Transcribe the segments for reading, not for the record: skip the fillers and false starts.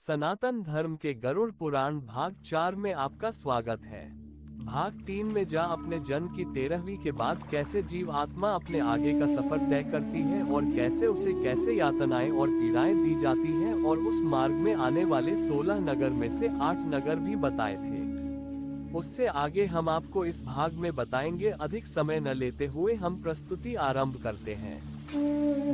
सनातन धर्म के गरुड़ पुराण भाग 4 में आपका स्वागत है। भाग 3 में अपने जन्म की 13वीं के बाद कैसे जीव आत्मा अपने आगे का सफर तय करती है और कैसे उसे कैसे यातनाएं और पीड़ाएं दी जाती हैं और उस मार्ग में आने वाले 16 नगर में से 8 नगर भी बताए थे। उससे आगे हम आपको इस भाग में बताएंगे। अधिक समय न लेते हुए हम प्रस्तुति आरंभ करते हैं।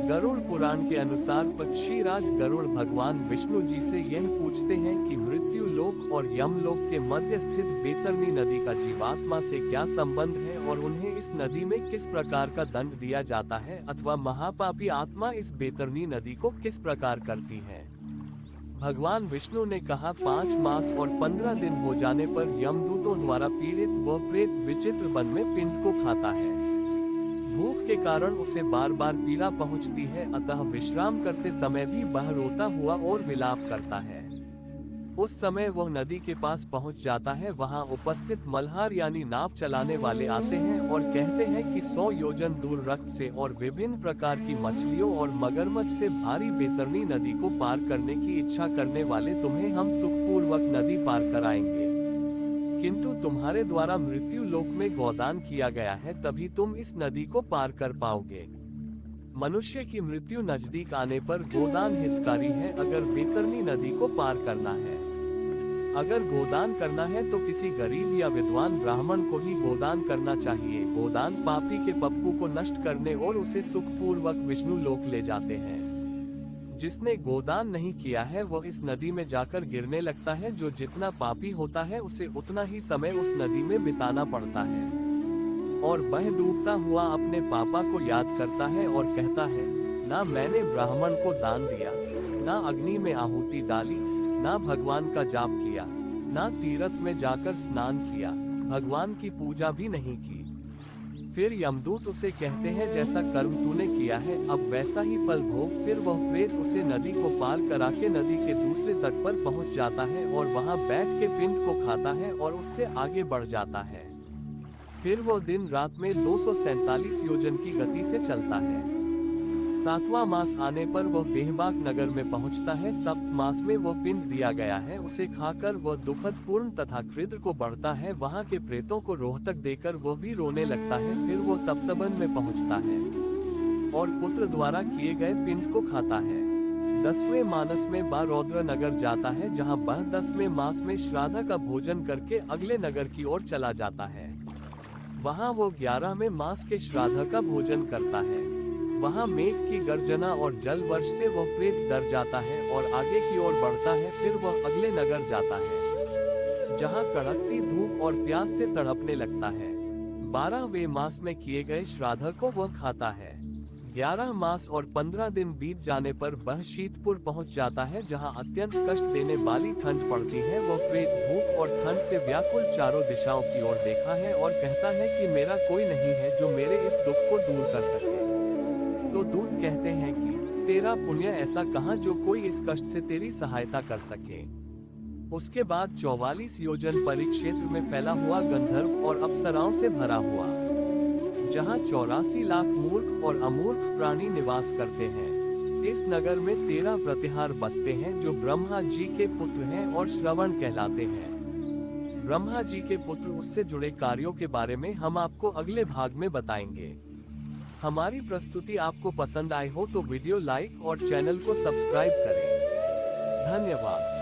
गरुड़ पुराण के अनुसार पक्षीराज गरुड़ भगवान विष्णु जी से यह पूछते हैं कि मृत्यु लोक और यमलोक के मध्य स्थित बैतरणी नदी का जीवात्मा से क्या संबंध है और उन्हें इस नदी में किस प्रकार का दंड दिया जाता है अथवा महापापी आत्मा इस बैतरणी नदी को किस प्रकार करती है। भगवान विष्णु ने कहा 5 मास और 15 दिन हो जाने पर यमदूतों द्वारा पीड़ित वह प्रेत विचित्र वन में पिंड को खाता है। भूख के कारण उसे बार बार पीड़ा पहुंचती है, अतः विश्राम करते समय भी वह रोता हुआ और विलाप करता है। उस समय वह नदी के पास पहुंच जाता है। वहां उपस्थित मल्हार यानी नाव चलाने वाले आते हैं और कहते हैं कि 100 योजन दूर रक्त से और विभिन्न प्रकार की मछलियों और मगरमच्छ से भारी बैतरणी नदी को पार करने की इच्छा करने वाले तुम्हें हम सुखपूर्वक नदी पार कराएंगे, किंतु तुम्हारे द्वारा मृत्यु लोक में गोदान किया गया है, तभी तुम इस नदी को पार कर पाओगे। मनुष्य की मृत्यु नजदीक आने पर गोदान हितकारी है अगर बैतरणी नदी को पार करना है। अगर गोदान करना है तो किसी गरीब या विद्वान ब्राह्मण को ही गोदान करना चाहिए। गोदान पापी के पप्पू को नष्ट करने और उसे सुखपूर्वक विष्णु लोक ले जाते हैं। जिसने गोदान नहीं किया है वह इस नदी में जाकर गिरने लगता है। जो जितना पापी होता है उसे उतना ही समय उस नदी में बिताना पड़ता है और वह डूबता हुआ अपने पापा को याद करता है और कहता है, ना मैंने ब्राह्मण को दान दिया, ना अग्नि में आहुति डाली, ना भगवान का जाप किया, ना तीर्थ में जाकर स्नान किया, भगवान की पूजा भी नहीं की। फिर यमदूत उसे कहते हैं, जैसा कर्म तूने किया है अब वैसा ही फल भोग। फिर वह प्रेत उसे नदी को पार करा के नदी के दूसरे तट पर पहुंच जाता है और वहां बैठ के पिंड को खाता है और उससे आगे बढ़ जाता है। फिर वह दिन रात में 247 योजन की गति से चलता है। 7वां मास आने पर वह बेहबाक नगर में पहुंचता है। सप्त मास में वह पिंड दिया गया है, उसे खाकर वह दुखद पूर्ण तथा कृद्र को बढ़ता है। वहां के प्रेतों को रोहतक देकर वह भी रोने लगता है। फिर वह तप्तबन में पहुंचता है और पुत्र द्वारा किए गए पिंड को खाता है। 10वें मानस में बारौद्र नगर जाता है, जहां वह 10वें मास में श्राद्ध का भोजन करके अगले नगर की ओर चला जाता है। वहां वो 11वें मास के श्राद्ध का भोजन करता है। वहां मेघ की गर्जना और जल वर्ष से वह प्रेत डर जाता है और आगे की ओर बढ़ता है। फिर वह अगले नगर जाता है, जहां कड़कती धूप और प्यास से तड़पने लगता है। 12वें मास में किए गए श्राद्ध को वह खाता है। 11 मास और 15 दिन बीत जाने पर वह शीतपुर पहुंच जाता है, जहां अत्यंत कष्ट देने वाली ठंड पड़ती है। वह प्रेत भूख और ठंड से व्याकुल चारों दिशाओं की ओर देखा है और कहता है कि मेरा कोई नहीं है जो मेरे इस दुख को दूर कर सके। तो दूत कहते हैं कि तेरा पुण्य ऐसा कहाँ जो कोई इस कष्ट से तेरी सहायता कर सके। उसके बाद 44 योजन परिक्षेत्र में फैला हुआ गंधर्व और अप्सराओं से भरा हुआ, जहाँ 84 लाख मूर्ख और अमूर्ख प्राणी निवास करते हैं। इस नगर में 13 प्रतिहार बसते हैं जो ब्रह्मा जी के पुत्र हैं और श्रवण कहलाते हैं। ब्रह्मा जी के पुत्र उससे जुड़े कार्यों के बारे में हम आपको अगले भाग में बताएंगे। हमारी प्रस्तुति आपको पसंद आई हो तो वीडियो लाइक और चैनल को सब्सक्राइब करें। धन्यवाद।